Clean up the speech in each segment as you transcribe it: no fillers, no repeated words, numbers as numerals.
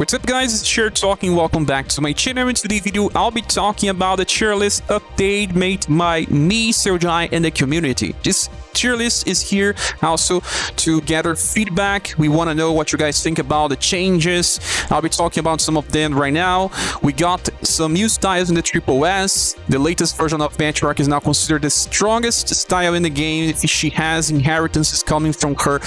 What's up guys, it's Scher talking, welcome back to my channel. In today's video, I'll be talking about the tier list update made by me, Seujai, and the community. This tier list is here also to gather feedback. We want to know what you guys think about the changes. I'll be talking about some of them right now. We got some new styles in the Triple S. The latest version of Patriarch is now considered the strongest style in the game. If she has inheritances coming from her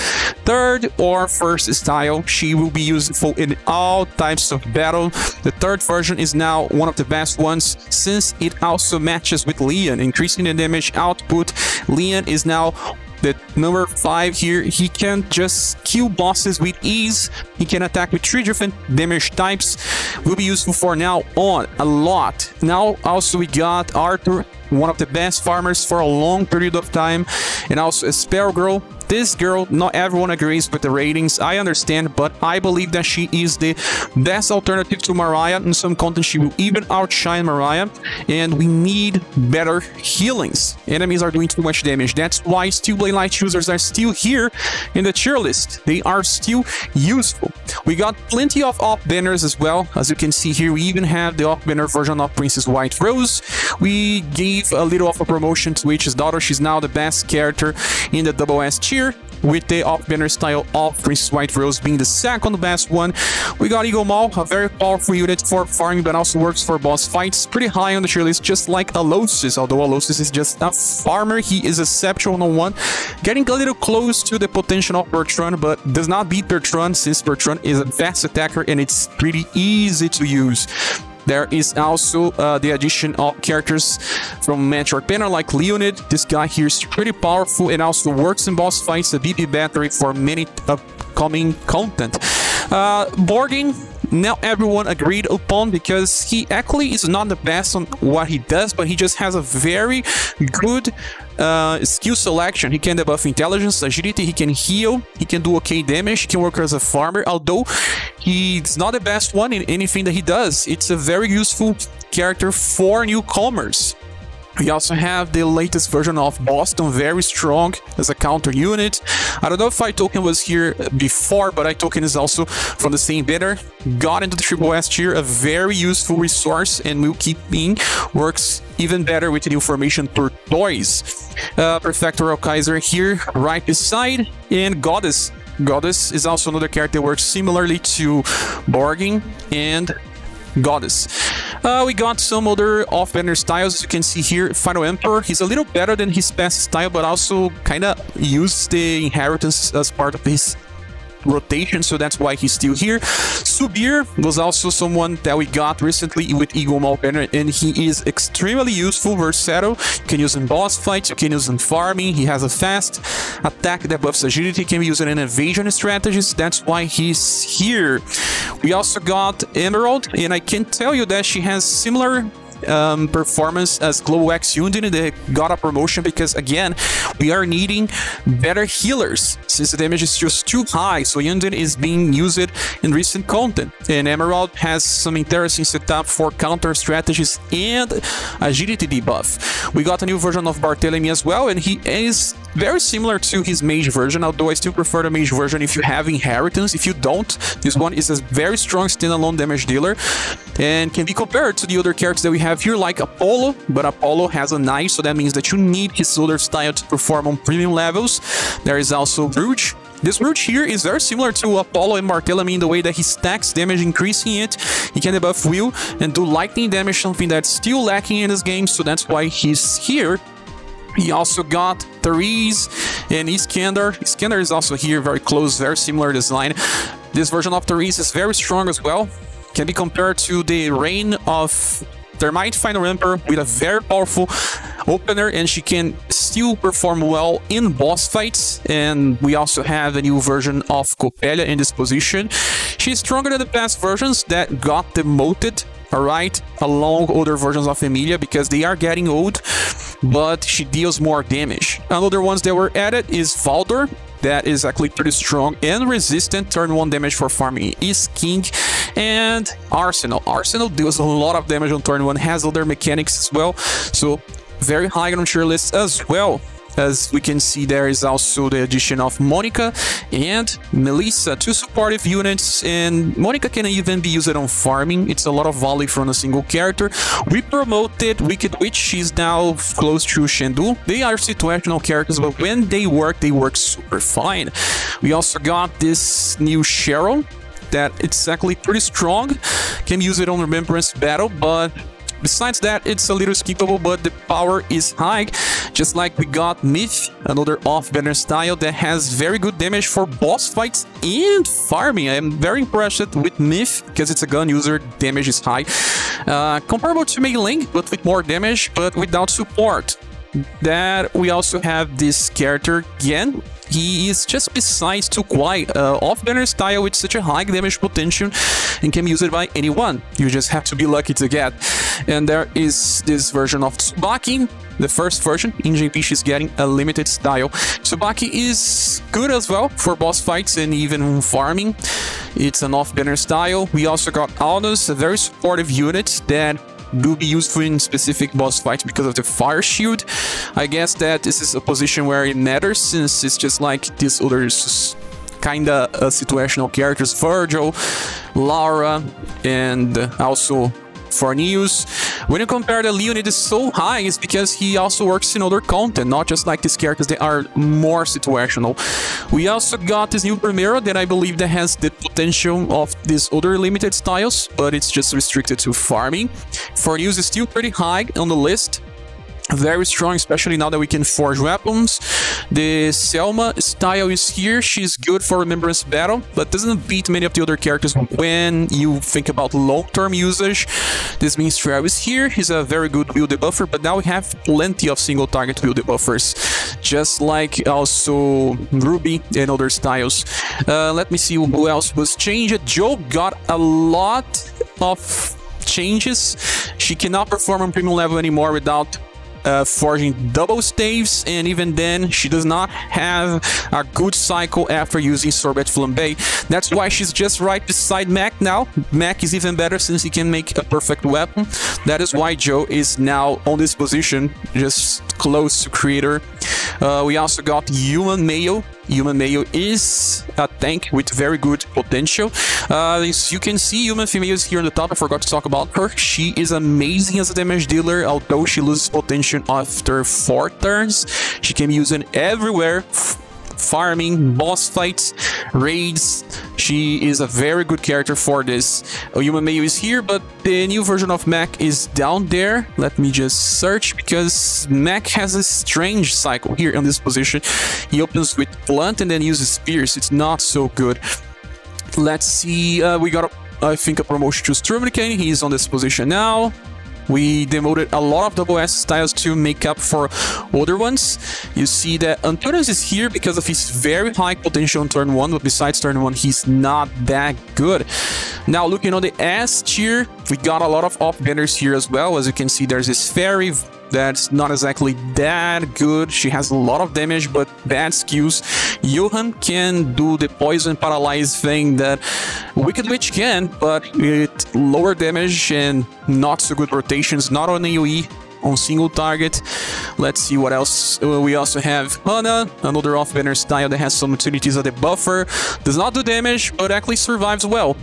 third or first style, she will be useful in all types of battle. The third version is now one of the best ones since it also matches with Leon, increasing the damage output. Leon is now the number 5 here. He can just kill bosses with ease. He can attack with 3 different damage types. Will be useful for now on a lot. Now also we got Arthur, one of the best farmers for a long period of time, and also a Sparrow Girl. This girl, not everyone agrees with the ratings, I understand, but I believe that she is the best alternative to Mariah. In some content, she will even outshine Mariah, and we need better healings. Enemies are doing too much damage. That's why Steel Blade Light users are still here in the tier list. They are still useful. We got plenty of off-banners as well. As you can see here, we even have the off-banner version of Princess White Rose. We gave a little of a promotion to H's daughter. She's now the best character in the Double S tier, with the off-banner style of Princess White Rose being the second best one. We got Eagle Maul, a very powerful unit for farming, but also works for boss fights. Pretty high on the tier list, just like Alosis. Although Alosis is just a farmer, he is exceptional on one, getting a little close to the potential of Bertrand, but does not beat Bertrand, since Bertrand is a fast attacker and it's pretty easy to use. There is also the addition of characters from Matriarch banner like Leonid. This guy here is pretty powerful and also works in boss fights, a BP battery for many upcoming content. Borgin, now everyone agreed upon, because he actually is not the best on what he does, but he just has a very good skill selection. He can debuff intelligence, agility, he can heal, he can do okay damage, he can work as a farmer. Although he's not the best one in anything that he does, it's a very useful character for newcomers. We also have the latest version of Boston, very strong as a counter unit. I don't know if iToken was here before, but iToken is also from the same banner. Got into the Triple S tier, a very useful resource, and will keep being. Works even better with the new formation Tortoise. Prefectorial Kaiser here, right beside, and Goddess. Goddess is also another character that works similarly to Borgin and Goddess. We got some other off-banner styles, as you can see here. Final Emperor, he's a little better than his past style, but also kind of used the inheritance as part of his rotation, so that's why he's still here. ScherBR was also someone that we got recently with Eagle Maul banner, and he is extremely useful, versatile. You can use in boss fights, you can use in farming. He has a fast attack that buffs agility, can be used in evasion strategies. That's why he's here. We also got Emerald, and I can tell you that she has similar performance as Glow X Yundin. They got a promotion because, again, we are needing better healers since the damage is just too high. So Yundin is being used in recent content, and Emerald has some interesting setup for counter strategies and agility debuff. We got a new version of Barthelemy as well, and he is very similar to his mage version, although I still prefer the mage version if you have inheritance. If you don't, this one is a very strong standalone damage dealer and can be compared to the other characters that we have here, like Apollo, but Apollo has a knife, so that means that you need his other style to perform on premium levels. There is also Brooch. This Brooch here is very similar to Apollo and Barthelemy in the way that he stacks damage, increasing it. He can debuff Will and do lightning damage, something that's still lacking in this game, so that's why he's here. He also got Therese and Iskander. Iskander is also here, very close, very similar design. This version of Therese is very strong as well. Can be compared to the reign of Thermite Final Emperor with a very powerful opener, and she can still perform well in boss fights. And we also have a new version of Coppelia in this position. She's stronger than the past versions that got demoted, alright, along other versions of Emilia, because they are getting old, but she deals more damage. Another ones that were added is Valdor. That is actually pretty strong and resistant. Turn 1 damage for farming is king. And Arsenal. Arsenal deals a lot of damage on turn 1, has other mechanics as well, so very high on tier list as well. As we can see, there is also the addition of Monica and Melissa, two supportive units, and Monica can even be used on farming. It's a lot of volley from a single character. We promoted Wicked Witch. She's now close to Shendu. They are situational characters, but when they work super fine. We also got this new Cheryl that it's actually pretty strong. Can use it on Remembrance Battle, but besides that, it's a little skippable, but the power is high. Just like we got Myth, another off-banner style that has very good damage for boss fights and farming. I am very impressed with Myth because it's a gun user, damage is high. Comparable to Mei Ling, but with more damage, but without support. That we also have this character again. He is just besides too quiet, off-banner style with such a high damage potential and can be used by anyone. You just have to be lucky to get. And there is this version of Tsubaki, the first version. In JP, she's getting a limited style. Tsubaki is good as well for boss fights and even farming. It's an off-banner style. We also got Aldous, a very supportive unit that will be useful in specific boss fights because of the fire shield. I guess that this is a position where it matters, since it's just like these other kinda situational characters, Virgil, Laura, and also Forneus. When you compare the Leonid is so high, it's because he also works in other content, not just like these characters that are more situational. We also got this new Primero that I believe that has the potential of these other limited styles, but it's just restricted to farming. Forneus is still pretty high on the list. Very strong, especially now that we can forge weapons. The Selma style is here. She's good for Remembrance Battle, but doesn't beat many of the other characters when you think about long-term usage. This means Trav is here. He's a very good build debuffer, but now we have plenty of single target build debuffers, just like also Ruby and other styles. Let me see who else was changed. Joe got a lot of changes. She cannot perform on premium level anymore without forging double staves, and even then she does not have a good cycle after using Sorbet Flambe. That's why she's just right beside Mac now. Mac is even better since he can make a perfect weapon. That is why Joe is now on this position, just close to Creator. We also got Human Mayo. Human Mayo is a tank with very good potential. As you can see, Human Female is here on the top. I forgot to talk about her. She is amazing as a damage dealer, although she loses potential after 4 turns. She can be used everywhere. Farming, boss fights, raids. She is a very good character for this. Human Mayo is here, but the new version of Mac is down there. Let me just search, because Mac has a strange cycle here in this position. He opens with Blunt and then uses Spears. It's not so good. Let's see. We got, I think, a promotion to Strumrican. He's on this position now. We demoted a lot of double S styles to make up for other ones. You see that Antunes is here because of his very high potential on turn 1, but besides turn 1, he's not that good. Now, looking on the S tier, we got a lot of off-banners here as well. As you can see, there's this Fairy that's not exactly that good. She has a lot of damage, but bad skills. Johan can do the poison paralyze thing that Wicked Witch can, but with lower damage and not so good rotations, not on AoE, on single target. Let's see what else. We also have Hana, another off-banner style that has some utilities as a buffer. Does not do damage, but actually survives well.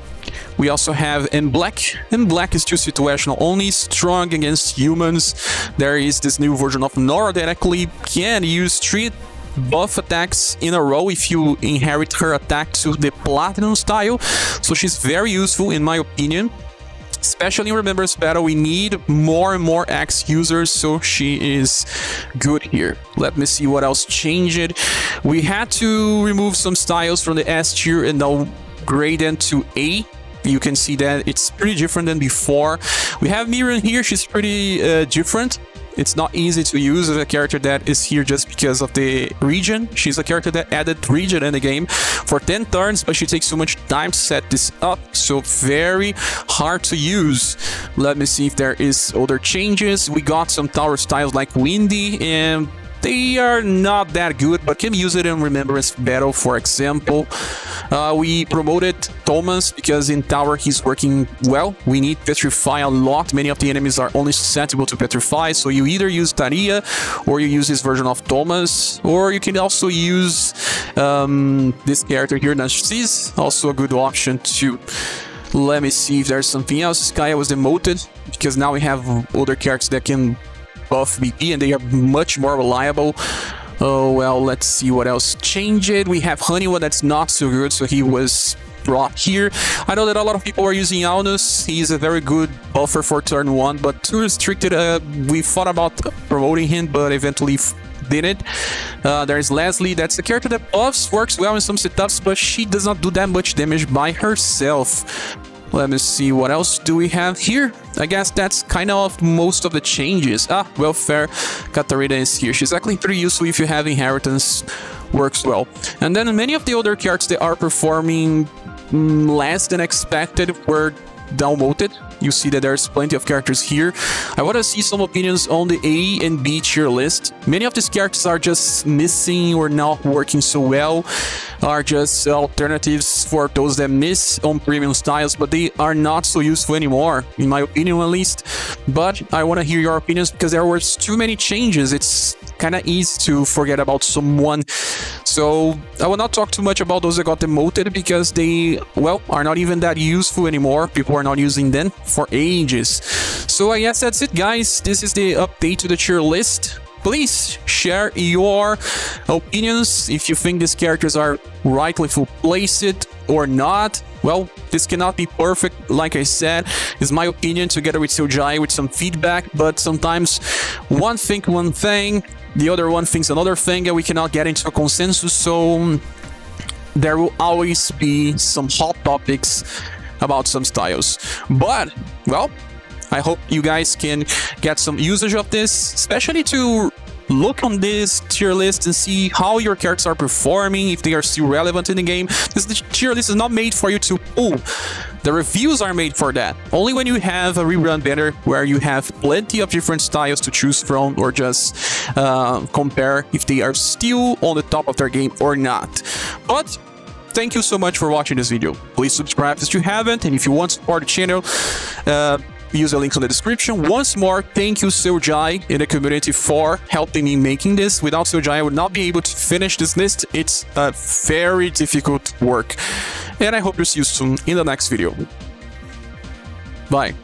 We also have M Black. M Black is too situational, only strong against humans. There is this new version of Nora that actually can use 3 buff attacks in a row if you inherit her attack to the Platinum style. So she's very useful in my opinion. Especially in Remembrance Battle, we need more and more Axe users, so she is good here. Let me see what else changed. We had to remove some styles from the S tier and upgrade them to A. You can see that it's pretty different than before. We have Miriam here. She's pretty different. It's not easy to use as a character that is here just because of the region. She's a character that added region in the game for 10 turns, but she takes so much time to set this up, so very hard to use. Let me see if there is other changes. We got some tower styles like Windy, and they are not that good, but can use it in Remembrance Battle, for example. We promoted Thomas because in Tower he's working well. We need Petrify a lot. Many of the enemies are only susceptible to Petrify, so you either use Taria or you use this version of Thomas, or you can also use this character here, Narcissus, also a good option too. Let me see if there's something else. Skya was demoted because now we have other characters that can buff BP and they are much more reliable. Oh, well, let's see what else changed. We have Honeywell that's not so good, so he was brought here. I know that a lot of people are using Aunus. He's a very good buffer for turn 1, but too restricted. We thought about promoting him, but eventually didn't. There's Leslie. That's a character that buffs, works well in some setups, but she does not do that much damage by herself. Let me see, what else do we have here? I guess that's kind of most of the changes. Welfare. Katarina is here. She's actually pretty useful if you have Inheritance. Works well. And then many of the other cards that are performing less than expected were downvoted. You see that there's plenty of characters here. I want to see some opinions on the A and B tier list. Many of these characters are just missing or not working so well, are just alternatives for those that miss on premium styles, but they are not so useful anymore, in my opinion at least. But I want to hear your opinions because there was too many changes. It's kind of easy to forget about someone. So I will not talk too much about those that got demoted because they, well, are not even that useful anymore. People are not using them for ages. So I guess that's it, guys. This is the update to the tier list. Please share your opinions if you think these characters are rightly placed or not. Well, this cannot be perfect, like I said. It's my opinion together with Seujai with some feedback, but sometimes one thinks one thing, the other one thinks another thing, and we cannot get into a consensus, so there will always be some hot topics about some styles. But, well, I hope you guys can get some usage of this, especially to look on this tier list and see how your characters are performing, if they are still relevant in the game. This tier list is not made for you to pull. The reviews are made for that. Only when you have a rerun banner where you have plenty of different styles to choose from, or just compare if they are still on the top of their game or not. But thank you so much for watching this video. Please subscribe if you haven't, and if you want to support the channel, use the links in the description. Once more, thank you Seujai in the community for helping me making this. Without Seujai, I would not be able to finish this list. It's a very difficult work. And I hope to see you soon in the next video. Bye.